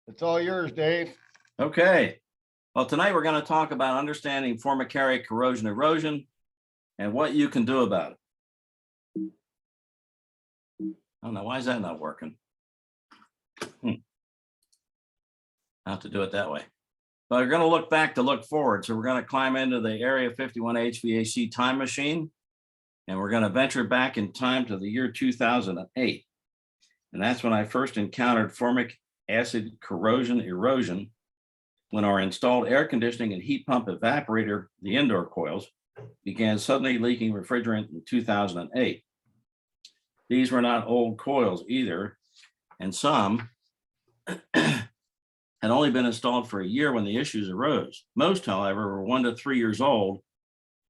It's all yours, Dave. Okay. Well, tonight we're going to talk about understanding Formicary corrosion erosion and what you can do about it. I don't know, why is that not working? I have to do it that way. But we're going to look back to look forward. So we're going to climb into the Area 51 HVAC time machine, and we're going to venture back in time to the year 2008. And that's when I first encountered formic acid corrosion erosion, when our installed air conditioning and heat pump evaporator, the indoor coils, began suddenly leaking refrigerant in 2008. These were not old coils either, and some had only been installed for a year when the issues arose. Most, however, were 1 to 3 years old,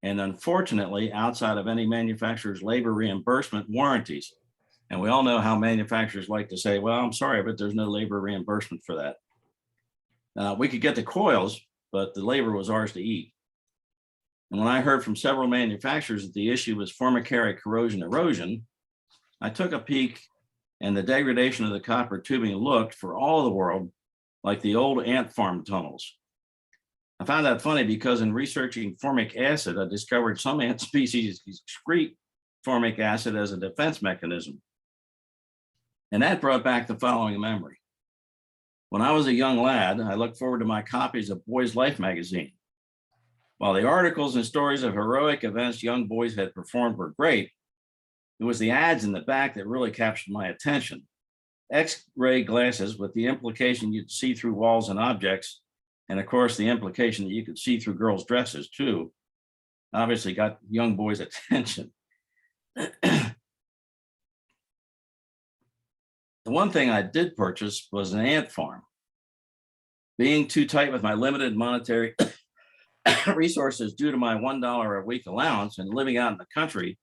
and unfortunately, outside of any manufacturer's labor reimbursement warranties. And we all know how manufacturers like to say, well, I'm sorry, but there's no labor reimbursement for that. We could get the coils, but the labor was ours to eat. And when I heard from several manufacturers that the issue was Formicary corrosion erosion, I took a peek, and the degradation of the copper tubing looked, for all the world, like the old ant farm tunnels. I found that funny because in researching formic acid, I discovered some ant species excrete formic acid as a defense mechanism. And that brought back the following memory. When I was a young lad, I looked forward to my copies of Boys' Life magazine. While the articles and stories of heroic events young boys had performed were great, it was the ads in the back that really captured my attention. X-ray glasses with the implication you'd see through walls and objects, and of course the implication that you could see through girls' dresses too, obviously got young boys' attention. The one thing I did purchase was an ant farm. Being too tight with my limited monetary resources due to my $1 a week allowance and living out in the country,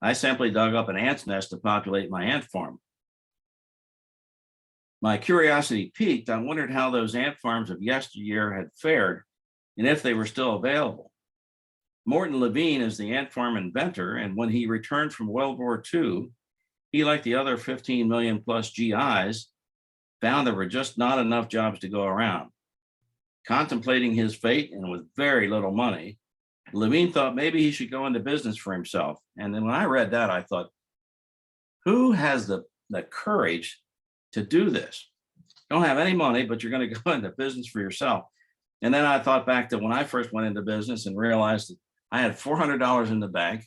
I simply dug up an ant's nest to populate my ant farm. My curiosity piqued. I wondered how those ant farms of yesteryear had fared and if they were still available. Morton Levine is the ant farm inventor, and when he returned from World War II, he, like the other 15 million plus GIs, found there were just not enough jobs to go around. Contemplating his fate and with very little money, Levine thought maybe he should go into business for himself. And then when I read that, I thought, who has the courage to do this? Don't have any money, but you're going to go into business for yourself. And then I thought back to when I first went into business and realized that I had $400 in the bank.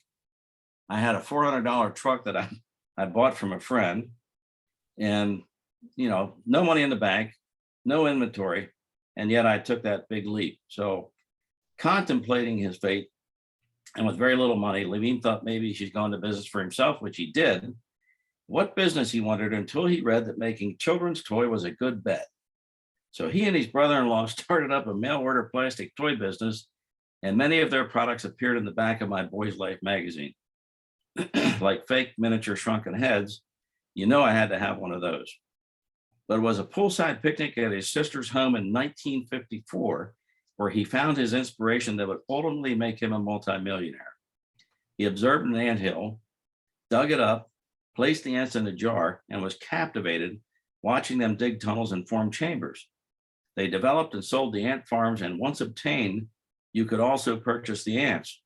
I had a $400 truck that I bought from a friend, and no money in the bank, no inventory, and yet I took that big leap. So contemplating his fate and with very little money, Levine thought maybe he's going to business for himself, which he did. What business he wanted until he read that making children's toy was a good bet. So he and his brother-in-law started up a mail order plastic toy business, and many of their products appeared in the back of my Boys' Life magazine. Like fake miniature shrunken heads, I had to have one of those. But it was a poolside picnic at his sister's home in 1954 where he found his inspiration that would ultimately make him a multimillionaire. He observed an anthill, dug it up, placed the ants in a jar, and was captivated watching them dig tunnels and form chambers. They developed and sold the ant farms, and once obtained, you could also purchase the ants.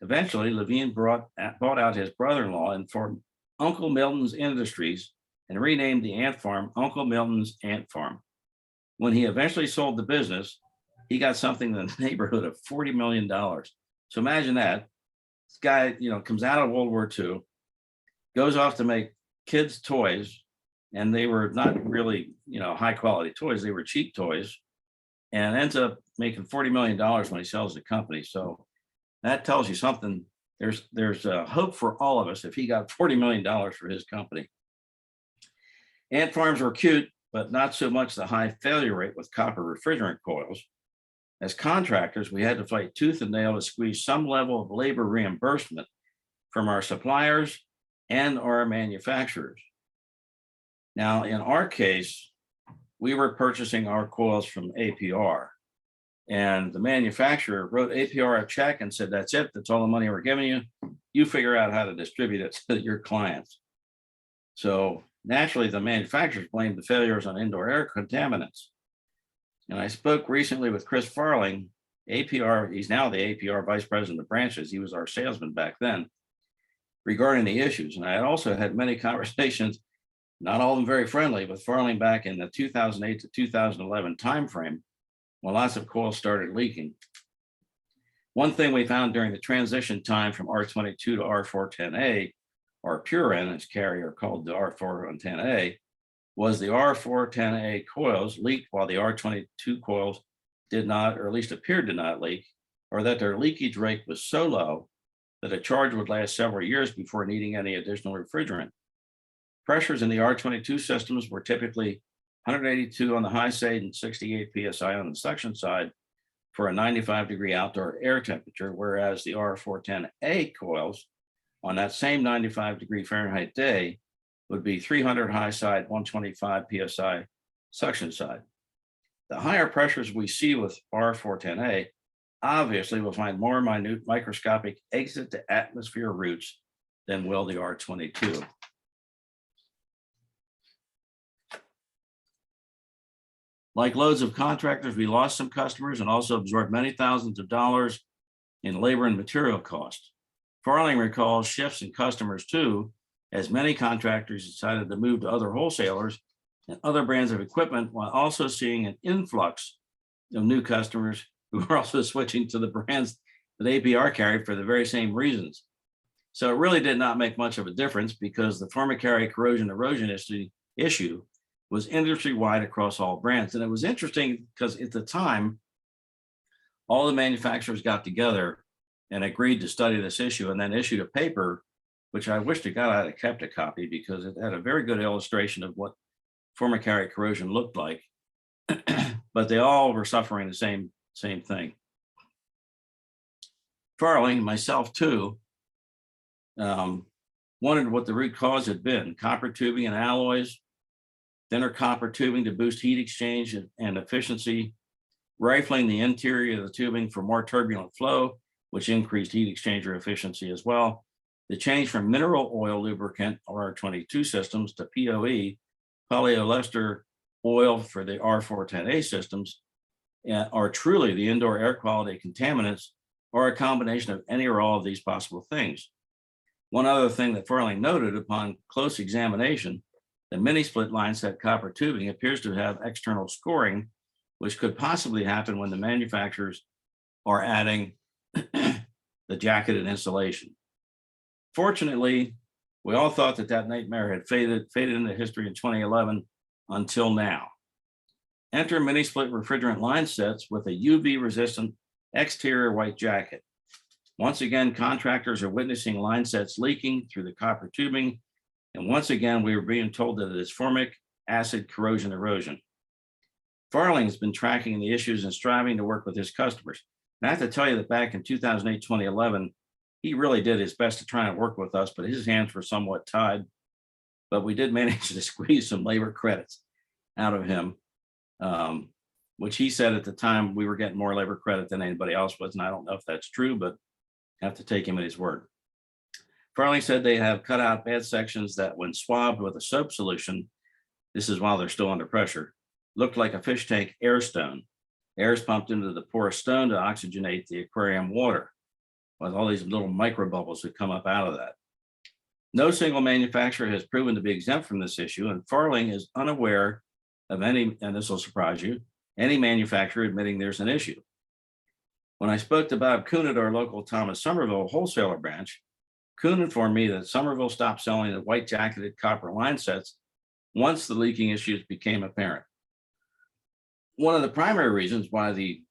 Eventually, Levine bought out his brother-in-law and formed Uncle Milton's Industries and renamed the ant farm Uncle Milton's Ant Farm. When he eventually sold the business, he got something in the neighborhood of $40 million. So imagine that. This guy, comes out of World War II, goes off to make kids' toys, and they were not really, high quality toys. They were cheap toys, and ends up making $40 million when he sells the company. So that tells you something. There's hope for all of us if he got $40 million for his company. Ant farms were cute, but not so much the high failure rate with copper refrigerant coils. As contractors, we had to fight tooth and nail to squeeze some level of labor reimbursement from our suppliers and our manufacturers. Now, in our case, we were purchasing our coils from APR, and the manufacturer wrote APR a check and said, that's it, that's all the money we're giving you. You figure out how to distribute it to your clients. So naturally, the manufacturers blamed the failures on indoor air contaminants. And I spoke recently with Chris Farling, APR, he's now the APR Vice President of Branches. He was our salesman back then, regarding the issues. And I also had many conversations, not all of them very friendly, with Farling back in the 2008 to 2011 timeframe when lots of coils started leaking. One thing we found during the transition time from R22 to R410A, or pure N, as carrier called the R410A, was the R410A coils leaked while the R22 coils did not, or at least appeared to not leak, or that their leakage rate was so low that a charge would last several years before needing any additional refrigerant. Pressures in the R22 systems were typically 182 on the high side and 68 psi on the suction side for a 95-degree outdoor air temperature, whereas the R410A coils on that same 95-degree Fahrenheit day would be 300 high side, 125 psi suction side. The higher pressures we see with R410A obviously will find more minute microscopic exit to atmosphere routes than will the R22. Like loads of contractors, we lost some customers and also absorbed many thousands of dollars in labor and material costs. Farling recalls shifts in customers too, as many contractors decided to move to other wholesalers and other brands of equipment, while also seeing an influx of new customers who are also switching to the brands that APR carried for the very same reasons. So it really did not make much of a difference because the Formicary corrosion erosion issue was industry-wide across all brands. And it was interesting because at the time, all the manufacturers got together and agreed to study this issue and then issued a paper, which I wish to God I had kept a copy because it had a very good illustration of what Formicary corrosion looked like. But they all were suffering the same thing. Farling, myself too, wondered what the root cause had been: copper tubing and alloys, thinner copper tubing to boost heat exchange and efficiency, rifling the interior of the tubing for more turbulent flow, which increased heat exchanger efficiency as well. The change from mineral oil lubricant or R22 systems to POE, polyester oil for the R410A systems, are truly the indoor air quality contaminants, or a combination of any or all of these possible things. One other thing that Farling noted upon close examination, the mini split line set copper tubing appears to have external scoring, which could possibly happen when the manufacturers are adding the jacketed insulation. Fortunately, we all thought that nightmare had faded into history in 2011 until now. Enter mini split refrigerant line sets with a UV resistant exterior white jacket. Once again, contractors are witnessing line sets leaking through the copper tubing. And once again, we were being told that it is formic acid corrosion erosion. Farling has been tracking the issues and striving to work with his customers. And I have to tell you that back in 2008, 2011, he really did his best to try and work with us, but his hands were somewhat tied. But we did manage to squeeze some labor credits out of him, which he said at the time we were getting more labor credit than anybody else was. And I don't know if that's true, but I have to take him at his word. Farling said they have cut out bad sections that when swabbed with a soap solution, this is while they're still under pressure, looked like a fish tank air stone. Air is pumped into the porous stone to oxygenate the aquarium water, with all these little micro bubbles that come up out of that. No single manufacturer has proven to be exempt from this issue, and Farling is unaware of any, and this will surprise you, any manufacturer admitting there's an issue. When I spoke to Bob Kuhn at our local Thomas Somerville wholesaler branch, Kuhn informed me that Somerville stopped selling the white jacketed copper line sets once the leaking issues became apparent. One of the primary reasons why the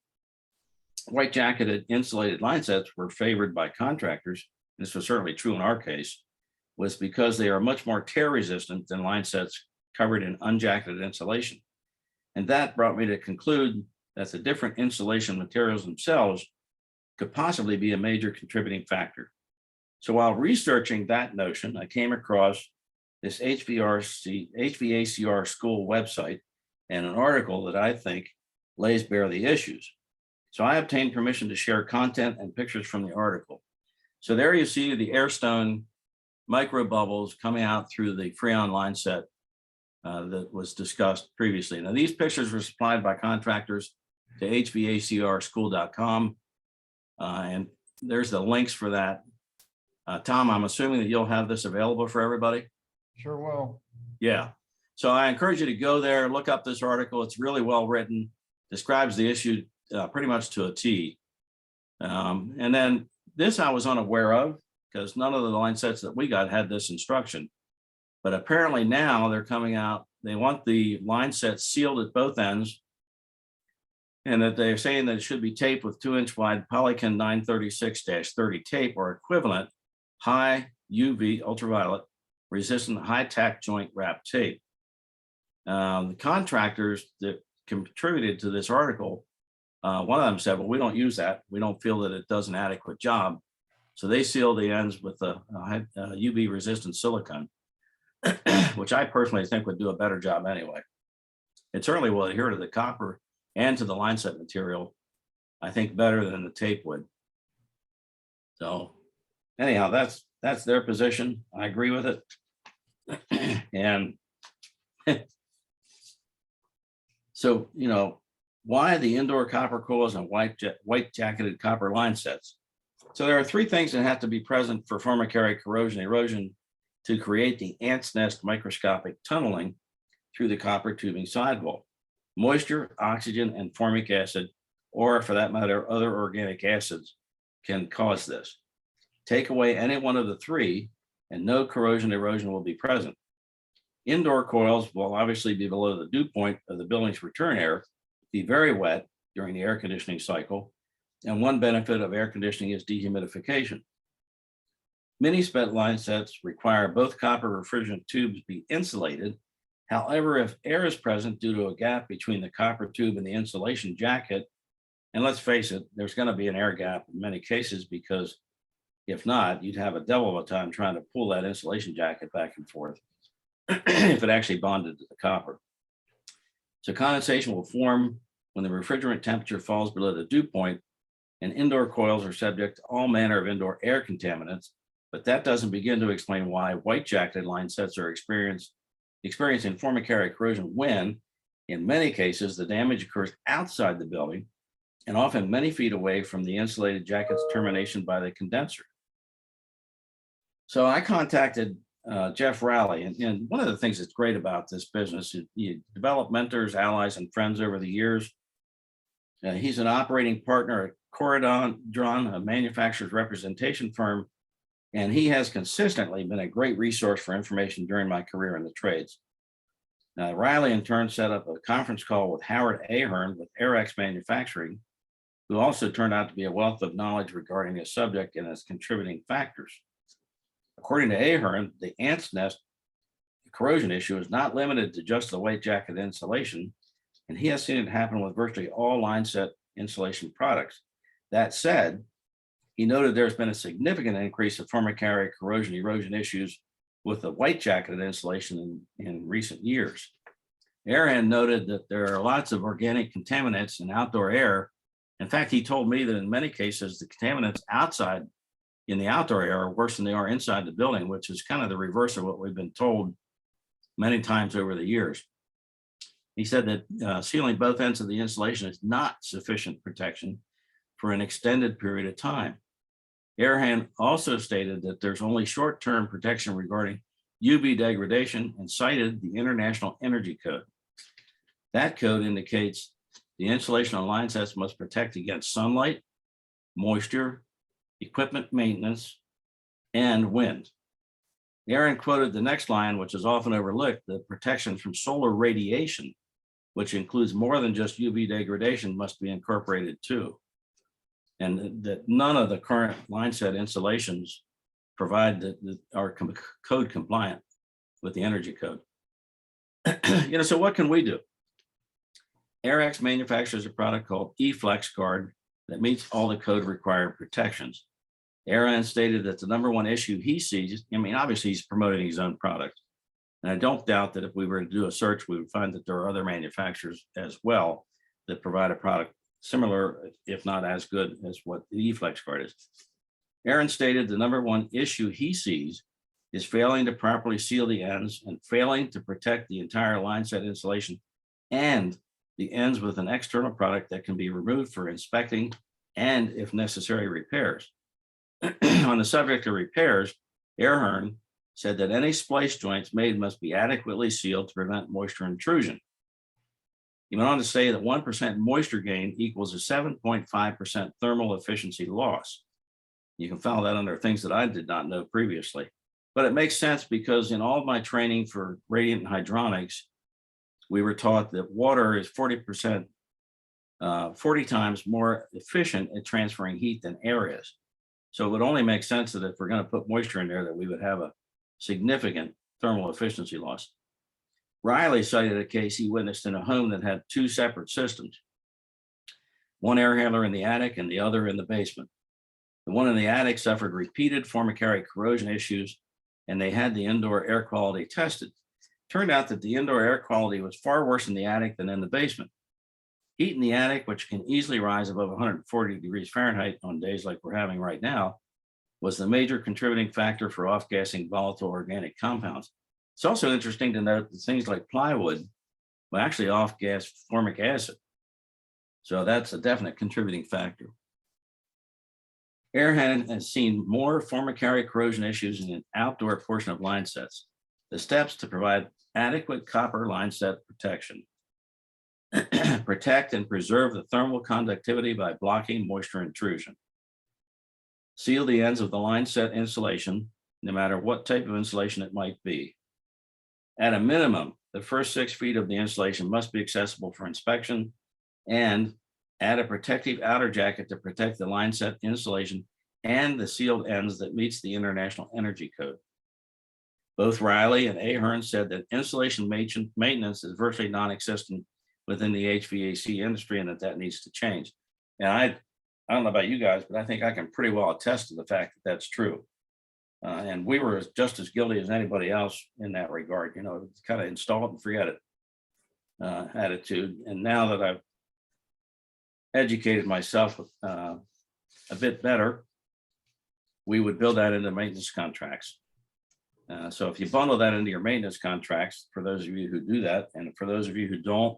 white jacketed insulated line sets were favored by contractors, this was certainly true in our case, was because they are much more tear resistant than line sets covered in unjacketed insulation. And that brought me to conclude that the different insulation materials themselves could possibly be a major contributing factor. So while researching that notion, I came across this HVACR school website and an article that I think lays bare the issues. So I obtained permission to share content and pictures from the article. So there you see the airstone micro bubbles coming out through the Freon line set that was discussed previously. Now, these pictures were supplied by contractors to hvacrschool.com, and there's the links for that. Tom, I'm assuming that you'll have this available for everybody? Sure will. Yeah. So I encourage you to go there, look up this article. It's really well written, describes the issue pretty much to a T. And then this I was unaware of because none of the line sets that we got had this instruction. But apparently now they're coming out, they want the line set sealed at both ends, and that they're saying that it should be taped with 2-inch wide Polycon 936-30 tape or equivalent high UV ultraviolet resistant high tack joint wrap tape. The contractors that contributed to this article, one of them said, well, we don't use that. We don't feel that it does an adequate job. So they seal the ends with a UV resistant silicone, which I personally think would do a better job anyway. It certainly will adhere to the copper and to the line set material, I think, better than the tape would. So anyhow, that's their position. I agree with it. And so, you know, why the indoor copper coils and white jacketed copper line sets? So there are three things that have to be present for Formicary corrosion erosion to create the ant's nest microscopic tunneling through the copper tubing sidewall: moisture, oxygen, and formic acid, or for that matter, other organic acids can cause this. Take away any one of the three and no corrosion erosion will be present. Indoor coils will obviously be below the dew point of the building's return air, be very wet during the air conditioning cycle, and one benefit of air conditioning is dehumidification. Mini spet line sets require both copper refrigerant tubes be insulated. However, if air is present due to a gap between the copper tube and the insulation jacket, and let's face it, there's going to be an air gap in many cases, because if not, you'd have a devil of a time trying to pull that insulation jacket back and forth if it actually bonded to the copper. So condensation will form when the refrigerant temperature falls below the dew point, and indoor coils are subject to all manner of indoor air contaminants, but that doesn't begin to explain why white jacketed line sets are experiencing formicary corrosion when, in many cases, the damage occurs outside the building and often many feet away from the insulated jacket's termination by the condenser. So I contacted Jeff Rowley, and one of the things that's great about this business is you develop mentors, allies, and friends over the years. He's an operating partner at Corrosion, a manufacturer's representation firm, and he has consistently been a great resource for information during my career in the trades. Riley, in turn, set up a conference call with Howard Ahern with Arex Manufacturing, who also turned out to be a wealth of knowledge regarding this subject and its contributing factors. According to Ahern, the ant's nest corrosion issue is not limited to just the white jacket insulation, and he has seen it happen with virtually all line set insulation products. That said, he noted there's been a significant increase of formicary corrosion erosion issues with the white jacketed insulation in recent years. Ahern noted that there are lots of organic contaminants in outdoor air. In fact, he told me that in many cases, the contaminants outside in the outdoor air are worse than they are inside the building, which is kind of the reverse of what we've been told many times over the years. He said that sealing both ends of the insulation is not sufficient protection for an extended period of time. Ahern also stated that there's only short-term protection regarding UV degradation and cited the International Energy Code. That code indicates the insulation on line sets must protect against sunlight, moisture, equipment maintenance, and wind. Ahern quoted the next line, which is often overlooked: the protection from solar radiation, which includes more than just UV degradation, must be incorporated too. And that none of the current line set insulations provide that are code compliant with the energy code. So what can we do? Arex manufactures a product called eFlex Guard that meets all the code required protections. Ahern stated that the number one issue he sees, obviously he's promoting his own product, and I don't doubt that if we were to do a search, we would find that there are other manufacturers as well that provide a product similar, if not as good as what the eFlex Guard is. Ahern stated the number one issue he sees is failing to properly seal the ends and failing to protect the entire line set insulation and the ends with an external product that can be removed for inspecting and, if necessary, repairs. On the subject of repairs, Ahern said that any splice joints made must be adequately sealed to prevent moisture intrusion. He went on to say that 1% moisture gain equals a 7.5% thermal efficiency loss. You can file that under things that I did not know previously. But it makes sense because in all of my training for radiant hydronics, we were taught that water is 40% 40 times more efficient at transferring heat than air is. So it would only make sense that if we're going to put moisture in there, that we would have a significant thermal efficiency loss. Riley cited a case he witnessed in a home that had two separate systems, one air handler in the attic and the other in the basement. The one in the attic suffered repeated Formicary corrosion issues, and they had the indoor air quality tested. Turned out that the indoor air quality was far worse in the attic than in the basement. Heat in the attic, which can easily rise above 140 degrees Fahrenheit on days like we're having right now, was the major contributing factor for off-gassing volatile organic compounds. It's also interesting to note that things like plywood will actually off-gas formic acid. So that's a definite contributing factor. Ahern has seen more Formicary corrosion issues in the outdoor portion of line sets. The steps to provide adequate copper line set protection. Protect and preserve the thermal conductivity by blocking moisture intrusion. Seal the ends of the line set insulation, no matter what type of insulation it might be. At a minimum, the first 6 feet of the insulation must be accessible for inspection, and add a protective outer jacket to protect the line set insulation and the sealed ends that meets the International Energy Code. Both Riley and Ahern said that insulation maintenance is virtually non-existent within the HVAC industry and that needs to change. And I don't know about you guys, but I think I can pretty well attest to the fact that that's true. And we were just as guilty as anybody else in that regard. You know, it's kind of install it and forget it attitude. And now that I've educated myself a bit better, we would build that into maintenance contracts. So if you bundle that into your maintenance contracts, for those of you who do that, and for those of you who don't,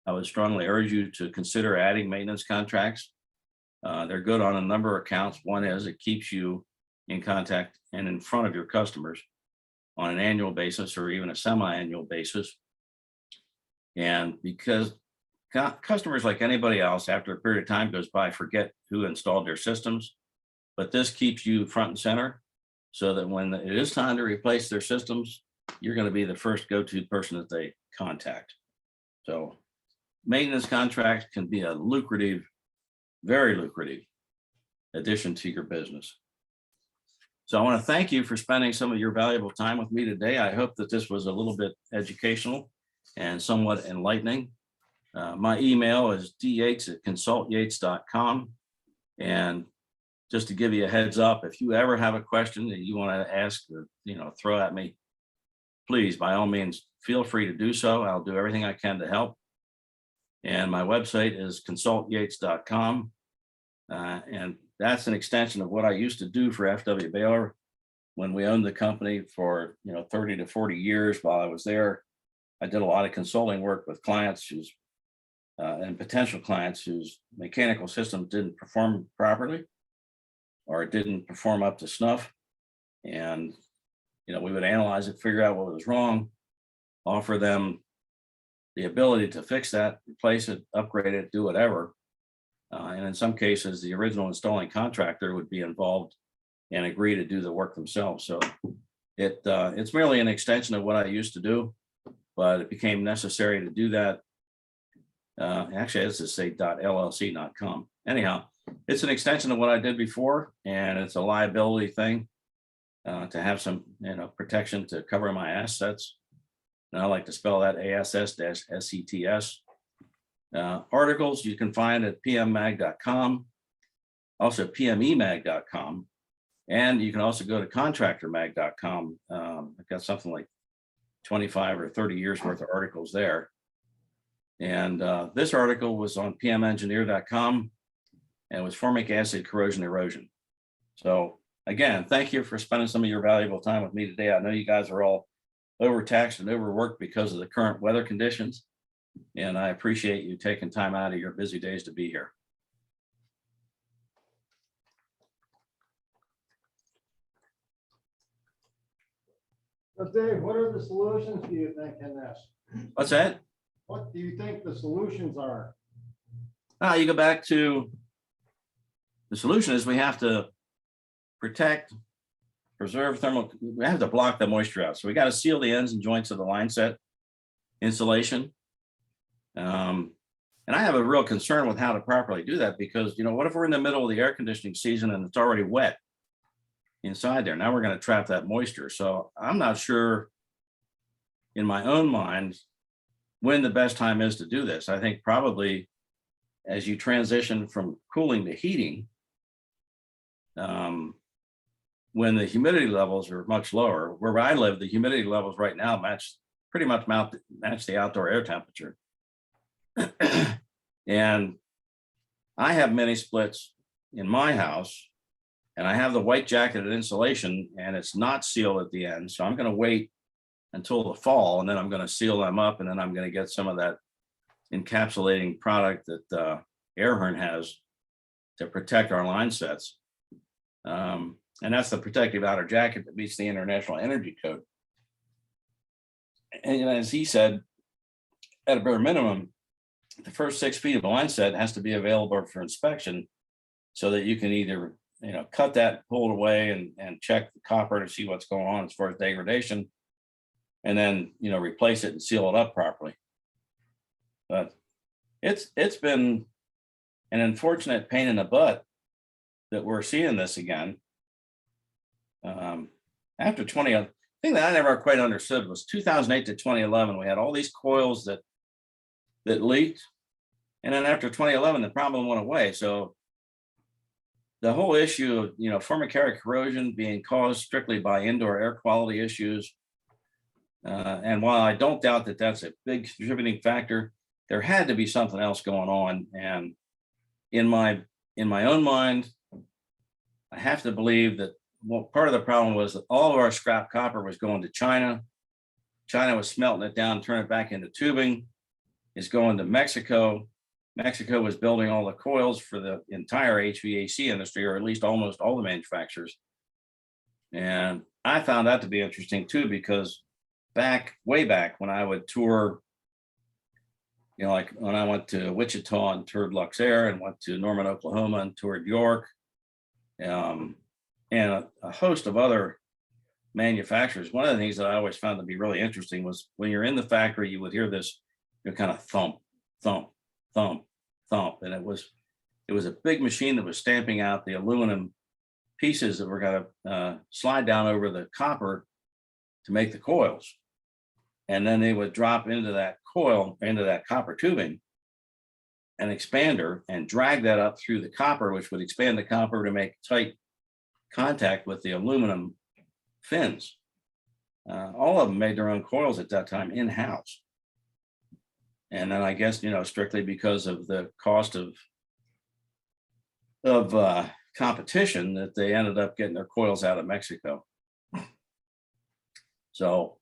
I would strongly urge you to consider adding maintenance contracts. They're good on a number of counts. One is it keeps you in contact and in front of your customers on an annual basis or even a semi-annual basis. And because customers, like anybody else, after a period of time goes by, forget who installed their systems, but this keeps you front and center so that when it is time to replace their systems, you're going to be the first go-to person that they contact. So maintenance contracts can be a lucrative, very lucrative addition to your business. So I want to thank you for spending some of your valuable time with me today. I hope that this was a little bit educational and somewhat enlightening. My email is dyates@consultyates.com. And just to give you a heads up, if you ever have a question that you want to ask or throw at me, please, by all means, feel free to do so. I'll do everything I can to help. And my website is consultyates.com. And that's an extension of what I used to do for FW Baylor when we owned the company for 30 to 40 years. While I was there, I did a lot of consulting work with clients and potential clients whose mechanical systems didn't perform properly or didn't perform up to snuff. And we would analyze it, figure out what was wrong, offer them the ability to fix that, replace it, upgrade it, do whatever. And in some cases, the original installing contractor would be involved and agree to do the work themselves. So it's merely an extension of what I used to do, but it became necessary to do that. Actually, it's to say .llc.com. Anyhow, it's an extension of what I did before, and it's a liability thing to have some protection to cover my assets. And I like to spell that ASS-SETS. Articles you can find at pmmag.com, also pmemag.com, and you can also go to contractormag.com. I've got something like 25 or 30 years worth of articles there. And this article was on pmengineer.com and was formic acid corrosion erosion. So again, thank you for spending some of your valuable time with me today. I know you guys are all overtaxed and overworked because of the current weather conditions. And I appreciate you taking time out of your busy days to be here. So Dave, what are the solutions do you think in this? What's that? What do you think the solutions are? You go back to the solution is we have to protect, preserve thermal, we have to block the moisture out. So we got to seal the ends and joints of the line set insulation. And I have a real concern with how to properly do that because, you know, what if we're in the middle of the air conditioning season and it's already wet inside there? Now we're going to trap that moisture. So I'm not sure in my own mind when the best time is to do this. I think probably as you transition from cooling to heating, when the humidity levels are much lower. Where I live, the humidity levels right now pretty much match the outdoor air temperature. And I have mini splits in my house, and I have the white jacketed insulation, and it's not sealed at the end. So I'm going to wait until the fall, and then I'm going to seal them up, and then I'm going to get some of that encapsulating product that Airhorn has to protect our line sets. And that's the protective outer jacket that meets the International Energy Code. And as he said, at a bare minimum, the first 6 feet of the line set has to be available for inspection so that you can either, you know, cut that, pull it away and check the copper to see what's going on as far as degradation, and then, you know, replace it and seal it up properly. But it's been an unfortunate pain in the butt that we're seeing this again. After the thing that I never quite understood was 2008 to 2011, we had all these coils that leaked. And then after 2011, the problem went away. So the whole issue of, you know, Formicary corrosion being caused strictly by indoor air quality issues. And while I don't doubt that that's a big contributing factor, there had to be something else going on. And in my own mind, I have to believe that part of the problem was that all of our scrap copper was going to China. China was smelting it down, turning it back into tubing. It's going to Mexico. Mexico was building all the coils for the entire HVAC industry, or at least almost all the manufacturers. And I found that to be interesting too, because way back when I would tour, you know, like when I went to Wichita and toured Luxair, and went to Norman, Oklahoma and toured York, and a host of other manufacturers. One of the things that I always found to be really interesting was when you're in the factory, you would hear this, you know, kind of thump, thump, thump, thump. And it was a big machine that was stamping out the aluminum pieces that were going to slide down over the copper to make the coils. And then they would drop into that coil, into that copper tubing, an expander, and drag that up through the copper, which would expand the copper to make tight contact with the aluminum fins. All of them made their own coils at that time in-house. And then I guess, you know, strictly because of the cost of competition, that they ended up getting their coils out of Mexico. So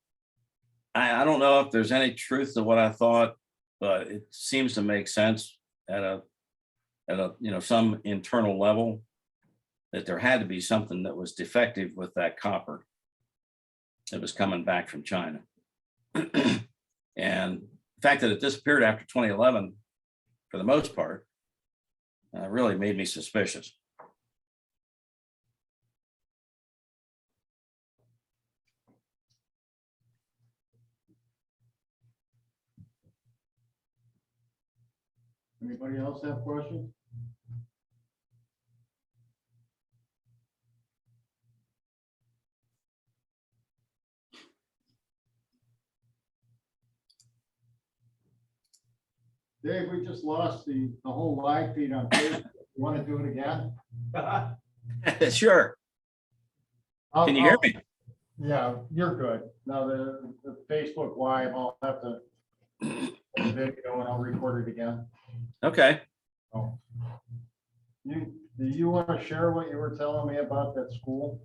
I don't know if there's any truth to what I thought, but it seems to make sense at a you know, some internal level, that there had to be something that was defective with that copper that was coming back from China. And the fact that it disappeared after 2011, for the most part, really made me suspicious. Anybody else have questions? Dave, we just lost the whole live feed on Facebook. You want to do it again? Sure. Can you hear me? Yeah, you're good. Now the Facebook Live, I'll have to put the video and I'll record it again. Okay. Oh. You Do you want to share what you were telling me about that school?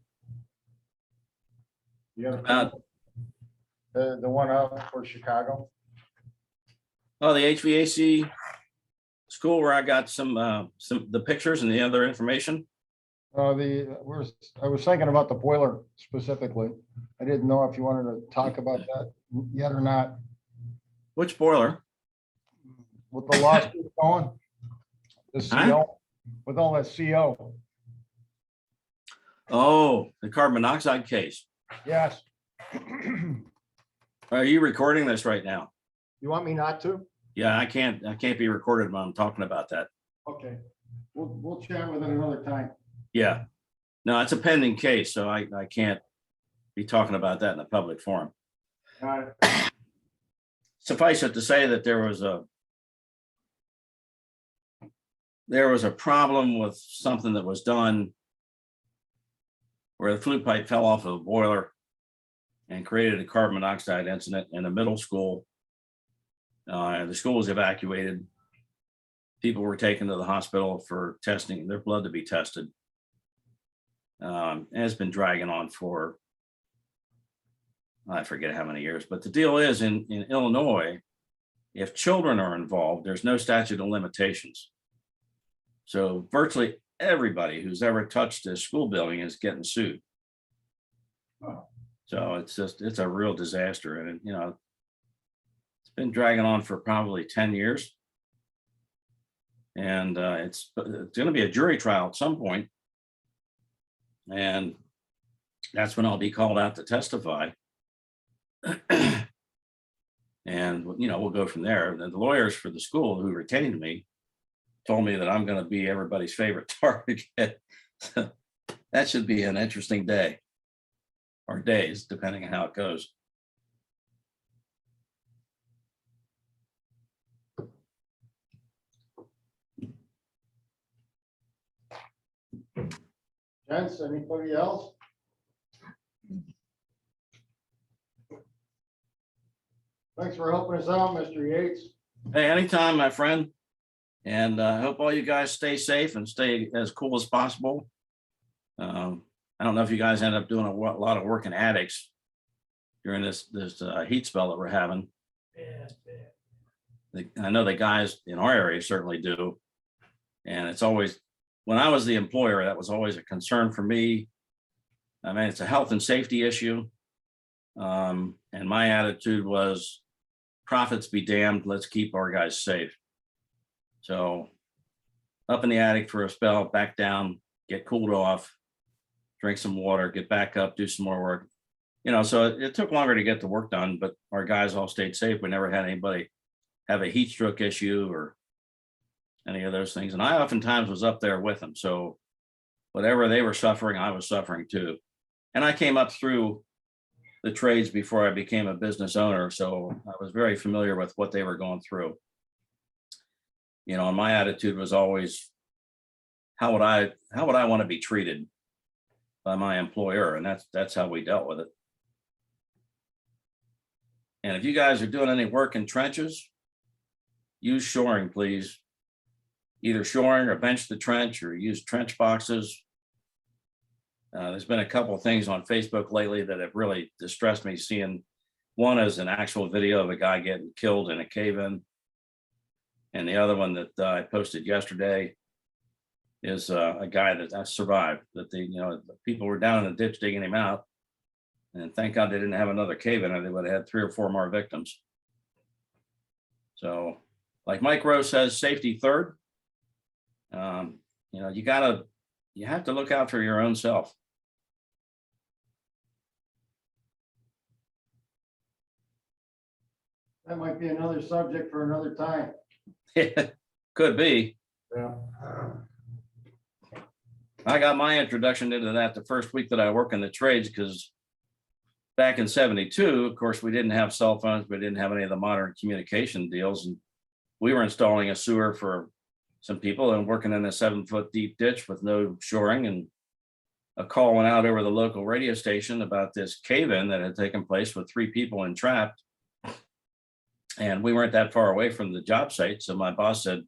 You have the one out for Chicago? Oh, the HVAC school where I got some the pictures and the other information. I was thinking about the boiler specifically. I didn't know if you wanted to talk about that yet or not. Which boiler? With the lawsuit going, the Huh? CO, with all that CO. Oh, the carbon monoxide case. Yes. Are you recording this right now? You want me not to? Yeah, I can't be recorded when I'm talking about that. Okay, we'll chat with it another time. Yeah. No, it's a pending case, so I can't be talking about that in a public forum. Got it. Suffice it to say that there was a problem with something that was done where the flue pipe fell off of a boiler and created a carbon monoxide incident in a middle school. The school was evacuated. People were taken to the hospital for testing, their blood to be tested. And it's been dragging on for, I forget how many years, but the deal is in Illinois, if children are involved, there's no statute of limitations. So virtually everybody who's ever touched a school building is getting sued. So it's a real disaster. And, it's been dragging on for probably 10 years. And it's going to be a jury trial at some point. And that's when I'll be called out to testify. And, we'll go from there. The lawyers for the school who retained me told me that I'm going to be everybody's favorite target. So that should be an interesting day or days, depending on how it goes. Gents, anybody else? Thanks for helping us out, Mr. Yates. Hey, anytime, my friend. And I hope all you guys stay safe and stay as cool as possible. I don't know if you guys end up doing a lot of work in attics during this heat spell that we're having. I know the guys in our area certainly do. And it's always, when I was the employer, that was always a concern for me. I mean, it's a health and safety issue. And my attitude was, profits be damned, let's keep our guys safe. So up in the attic for a spell, back down, get cooled off, drink some water, get back up, do some more work. So it took longer to get the work done, but our guys all stayed safe. We never had anybody have a heat stroke issue or any of those things. And I oftentimes was up there with them. So whatever they were suffering, I was suffering too. And I came up through the trades before I became a business owner. So I was very familiar with what they were going through. And my attitude was always, how would I want to be treated by my employer? And that's how we dealt with it. And if you guys are doing any work in trenches, use shoring, please. Either shoring or bench the trench or use trench boxes. There's been a couple of things on Facebook lately that have really distressed me seeing. One is an actual video of a guy getting killed in a cave-in. And the other one that I posted yesterday is a guy that survived, that the people were down in the ditch digging him out. And thank God they didn't have another cave-in, or they would have had 3 or 4 more victims. So like Mike Rowe says, safety third. You have to look out for your own self. That might be another subject for another time. Could be. Yeah. I got my introduction into that the first week that I work in the trades, because back in '72, of course, we didn't have cell phones. We didn't have any of the modern communication deals. And we were installing a sewer for some people and working in a 7-foot deep ditch with no shoring. And a call went out over the local radio station about this cave-in that had taken place with 3 people entrapped. And we weren't that far away from the job site. So my boss said,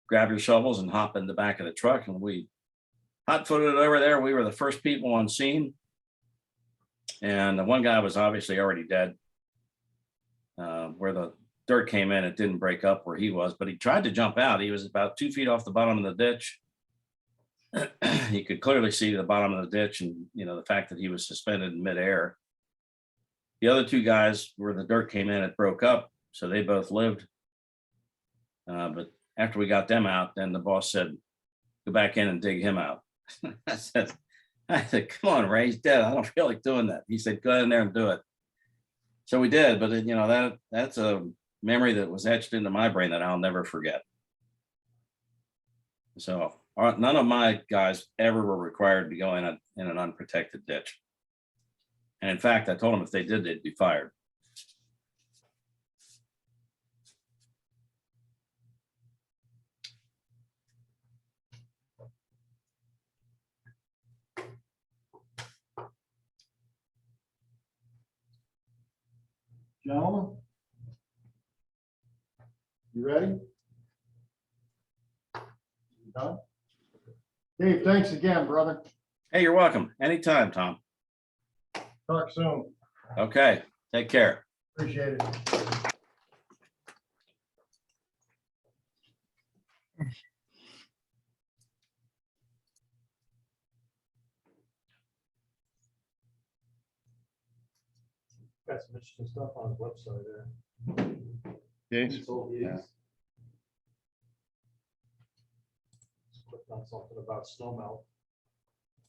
grab your shovels and hop in the back of the truck. And we hot-footed over there. We were the first people on scene. And the one guy was obviously already dead. Where the dirt came in, it didn't break up where he was, but he tried to jump out. He was about 2 feet off the bottom of the ditch. He could clearly see the bottom of the ditch, and the fact that he was suspended in midair. The other two guys, where the dirt came in, it broke up, so they both lived. But after we got them out, then the boss said, "Go back in and dig him out." I said, "Come on, Ray, he's dead. I don't feel like doing that." He said, "Go in there and do it." So we did, but that's a memory that was etched into my brain that I'll never forget. So none of my guys ever were required to go in an unprotected ditch. And in fact, I told them if they did, they'd be fired. Gentlemen? You ready? You done? Dave, thanks again, brother. Hey, you're welcome. Anytime, Tom. Talk soon. Okay, take care. Appreciate it. Got some interesting stuff on his website there. Yates? It's old Yeah. Yates. Just clicked on something about snow melt.